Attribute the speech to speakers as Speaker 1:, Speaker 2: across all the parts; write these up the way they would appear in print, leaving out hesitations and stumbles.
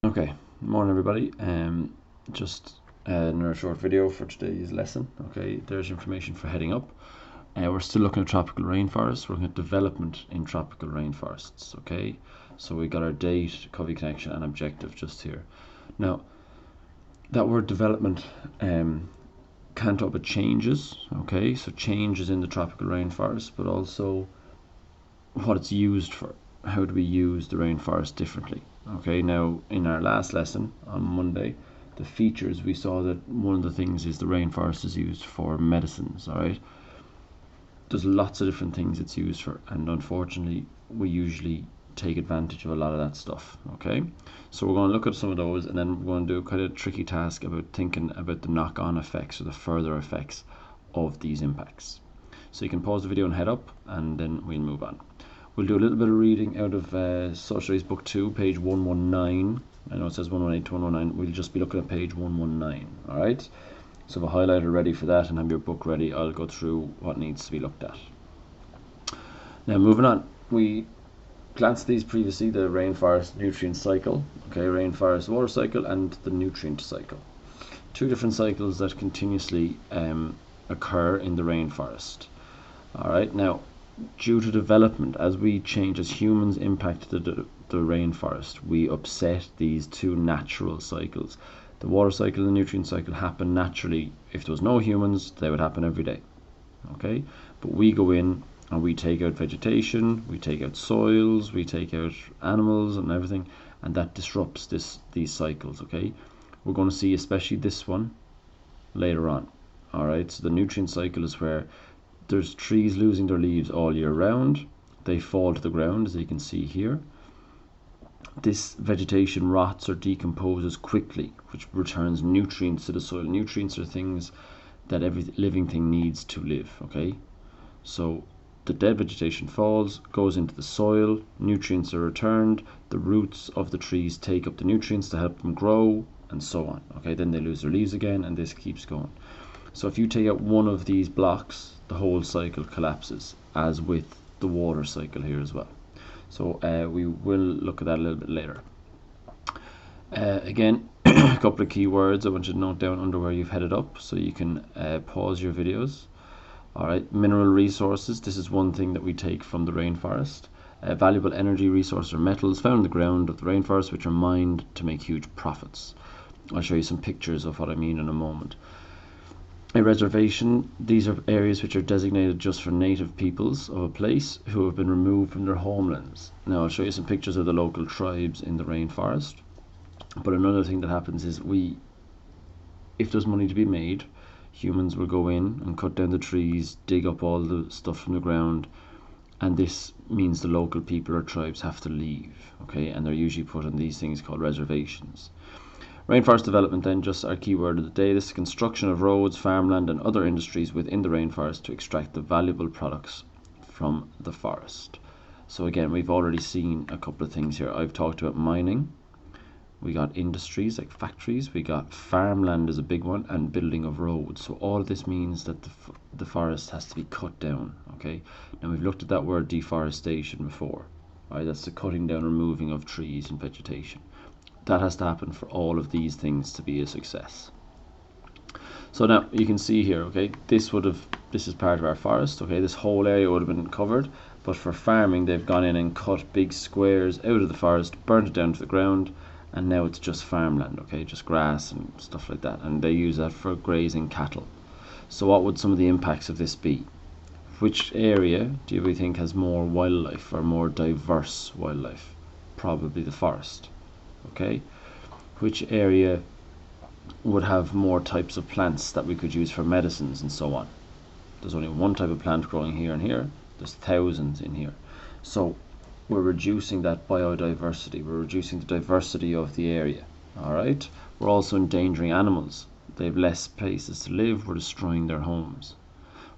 Speaker 1: Okay, morning everybody. Just another short video for today's lesson. Okay, there's information for heading up. We're still looking at tropical rainforests. We're looking at development in tropical rainforests. Okay, so we got our date, Covey connection, and objective just here. Now, that word development can't talk about changes. Okay, so changes in the tropical rainforest, but also what it's used for. How do we use the rainforest differently? Okay, now in our last lesson on Monday, the features, we saw that one of the things is the rainforest is used for medicines. All right, there's lots of different things it's used for, and unfortunately we usually take advantage of a lot of that stuff. Okay, so we're going to look at some of those, and then we're going to do quite a tricky task about thinking about the knock-on effects or the further effects of these impacts. So you can pause the video and head up, and then we'll move on. We'll do a little bit of reading out of Social Studies Book 2, page 119. I know it says 118 to 119. We'll just be looking at page 119. Alright? So have a highlighter ready for that and have your book ready. I'll go through what needs to be looked at. Now moving on. We glanced at these previously, the rainforest nutrient cycle. Okay, rainforest water cycle and the nutrient cycle. Two different cycles that continuously occur in the rainforest. Alright, now due to development, as we change, as humans impact the rainforest, we upset these two natural cycles. The water cycle and the nutrient cycle happen naturally. If there was no humans, they would happen every day. Okay, but we go in and we take out vegetation, we take out soils, we take out animals and everything, and that disrupts these cycles. Okay, we're going to see especially this one later on. Alright, so the nutrient cycle is where there's trees losing their leaves all year round. They fall to the ground, as you can see here. This vegetation rots or decomposes quickly, which returns nutrients to the soil. Nutrients are things that every living thing needs to live. Okay, so the dead vegetation falls, goes into the soil, nutrients are returned, the roots of the trees take up the nutrients to help them grow, and so on. Okay, then they lose their leaves again, and this keeps going. So if you take out one of these blocks, the whole cycle collapses, as with the water cycle here as well. So we will look at that a little bit later. Again, a couple of key words I want you to note down under where you've headed up, so you can pause your videos. Alright, mineral resources. This is one thing that we take from the rainforest. Valuable energy resources or metals found in the ground of the rainforest, which are mined to make huge profits. I'll show you some pictures of what I mean in a moment. A reservation, these are areas which are designated just for native peoples of a place who have been removed from their homelands. Now I'll show you some pictures of the local tribes in the rainforest. But another thing that happens is if there's money to be made, humans will go in and cut down the trees, dig up all the stuff from the ground, and this means the local people or tribes have to leave. Okay, and they're usually put on these things called reservations. Rainforest development then, just our keyword of the day. This is construction of roads, farmland and other industries within the rainforest to extract the valuable products from the forest. So again, we've already seen a couple of things here. I've talked about mining. We got industries like factories. We got farmland is a big one, and building of roads. So all of this means that the forest has to be cut down. Okay. Now we've looked at that word deforestation before. Right, that's the cutting down, removing of trees and vegetation. That has to happen for all of these things to be a success. So now you can see here, okay, this is part of our forest. Okay, this whole area would have been covered, but for farming they've gone in and cut big squares out of the forest, burnt it down to the ground, and now it's just farmland. Okay, just grass and stuff like that, and they use that for grazing cattle. So what would some of the impacts of this be? Which area do you think has more wildlife or more diverse wildlife? Probably the forest. Okay, which area would have more types of plants that we could use for medicines and so on? There's only one type of plant growing here and here. There's thousands in here. So we're reducing that biodiversity. We're reducing the diversity of the area. Alright, we're also endangering animals. They have less places to live. We're destroying their homes.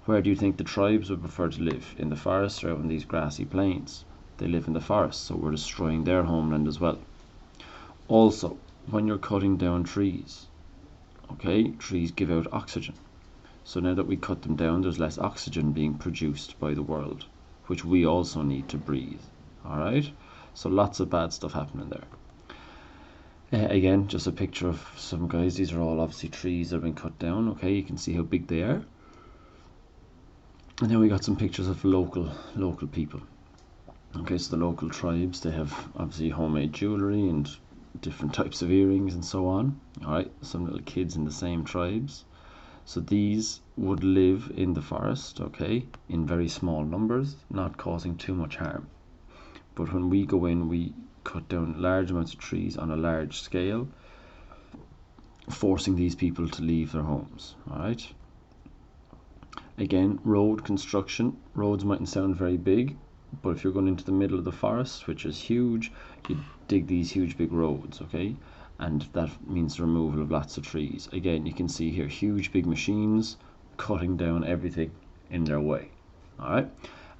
Speaker 1: Where do you think the tribes would prefer to live? In the forest or out in these grassy plains? They live in the forest, so we're destroying their homeland as well. Also, when you're cutting down trees, okay, trees give out oxygen. So now that we cut them down, there's less oxygen being produced by the world, which we also need to breathe. Alright, so lots of bad stuff happening there. Again, just a picture of some guys. These are all obviously trees that have been cut down. Okay, you can see how big they are. And then we got some pictures of local people. Okay, so the local tribes, they have obviously homemade jewelry and different types of earrings and so on. Alright, some little kids in the same tribes. So these would live in the forest, okay, in very small numbers, not causing too much harm. But when we go in, we cut down large amounts of trees on a large scale, forcing these people to leave their homes. Alright. Again, road construction. Roads mightn't sound very big, but if you're going into the middle of the forest, which is huge, you dig these huge big roads, okay? And that means the removal of lots of trees. Again, you can see here huge big machines cutting down everything in their way. Alright.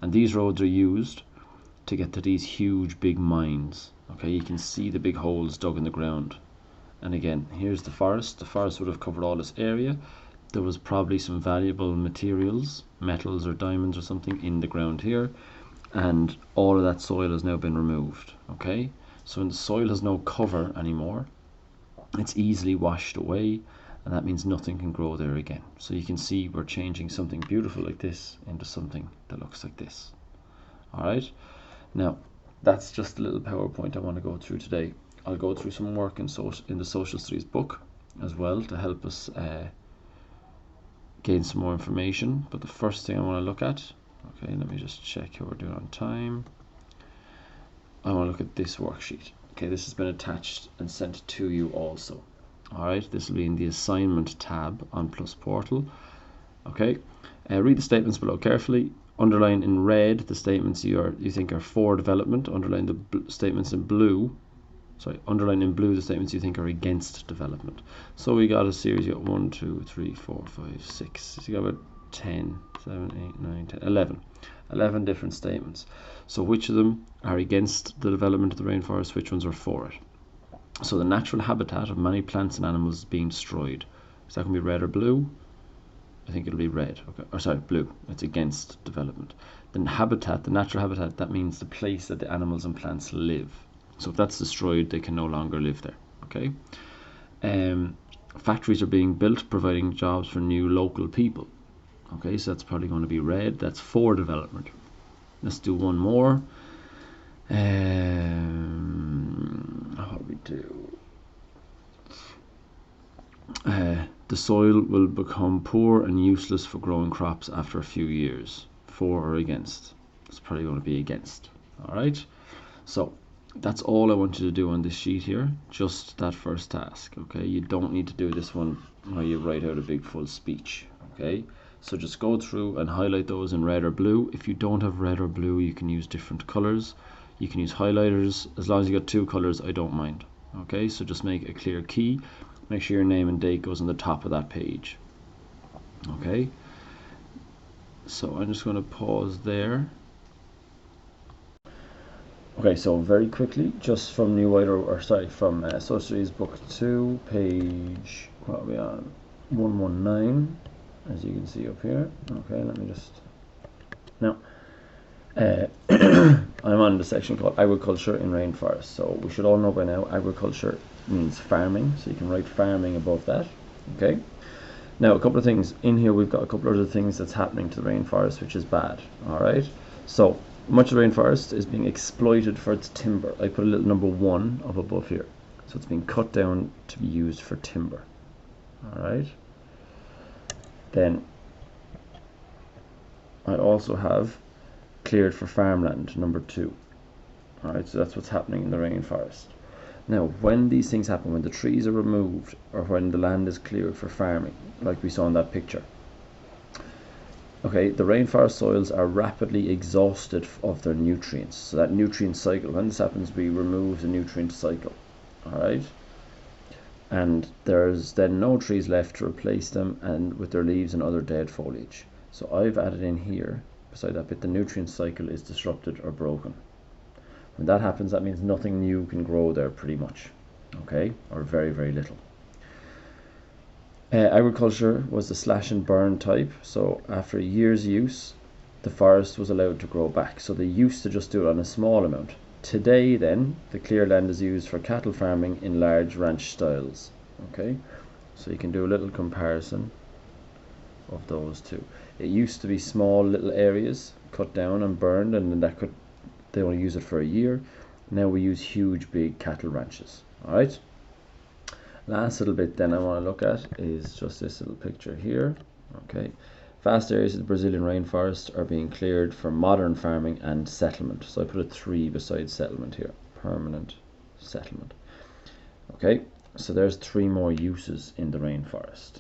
Speaker 1: And these roads are used to get to these huge big mines. Okay, you can see the big holes dug in the ground. And again, here's the forest. The forest would have covered all this area. There was probably some valuable materials, metals or diamonds or something in the ground here, and all of that soil has now been removed. Okay, so when the soil has no cover anymore, it's easily washed away, and that means nothing can grow there again. So you can see we're changing something beautiful like this into something that looks like this. Alright, now that's just a little PowerPoint I want to go through today. I'll go through some work in the social studies book as well to help us gain some more information. But the first thing I want to look at, okay, let me just check how we're doing on time. I want to look at this worksheet. Okay, this has been attached and sent to you also. Alright, this will be in the assignment tab on Plus Portal. Okay, read the statements below carefully. Underline in red the statements you think are for development. Underline the statements in blue. Underline in blue the statements you think are against development. So we got a series. You got 1, 2, 3, 4, 5, 6. So you got about 10, 7, 8, 9, 10, 11. 11 different statements. So which of them are against the development of the rainforest? Which ones are for it? So the natural habitat of many plants and animals is being destroyed. Is that going to be red or blue? I think it'll be red. Okay, or sorry, blue. It's against development. The habitat, the natural habitat, that means the place that the animals and plants live. So if that's destroyed, they can no longer live there. Okay. Factories are being built, providing jobs for new local people. Okay, so that's probably going to be red. That's for development. Let's do one more. What do we do? The soil will become poor and useless for growing crops after a few years. For or against? It's probably going to be against. Alright, so that's all I want you to do on this sheet here, just that first task. Okay, you don't need to do this one where you write out a big full speech. Okay, so just go through and highlight those in red or blue. If you don't have red or blue, you can use different colors. You can use highlighters. As long as you got 2 colors, I don't mind. Okay, so just make a clear key. Make sure your name and date goes on the top of that page. Okay, so I'm just going to pause there. Okay, so very quickly, just from from Social Studies Book 2, page, what are we on? 119, as you can see up here. Okay, let me just, now, I'm on the section called Agriculture in Rainforest. So we should all know by now, agriculture means farming, so you can write farming above that. Okay, now a couple of things in here. We've got a couple of other things that's happening to the rainforest, which is bad. Alright, so much of the rainforest is being exploited for its timber. I put a little number 1 up above here, so it's being cut down to be used for timber. Alright, then I also have cleared for farmland, number 2. Alright, so that's what's happening in the rainforest. Now, when these things happen, when the trees are removed or when the land is cleared for farming, like we saw in that picture, okay, the rainforest soils are rapidly exhausted of their nutrients. So that nutrient cycle, when this happens, we remove the nutrient cycle. Alright, and there's then no trees left to replace them and with their leaves and other dead foliage. So I've added in here, beside that bit, the nutrient cycle is disrupted or broken. When that happens, that means nothing new can grow there pretty much, okay, or very, very little. Agriculture was the slash and burn type, so after a year's use, the forest was allowed to grow back. So they used to just do it on a small amount, Today then, the cleared land is used for cattle farming in large ranch styles. Okay, so you can do a little comparison of those two. It used to be small little areas cut down and burned, and then they only use it for a year. Now we use huge big cattle ranches. Alright, last little bit then I want to look at is just this little picture here. Okay, vast areas of the Brazilian rainforest are being cleared for modern farming and settlement. So I put a 3 beside settlement here, permanent settlement. Okay, so there's 3 more uses in the rainforest.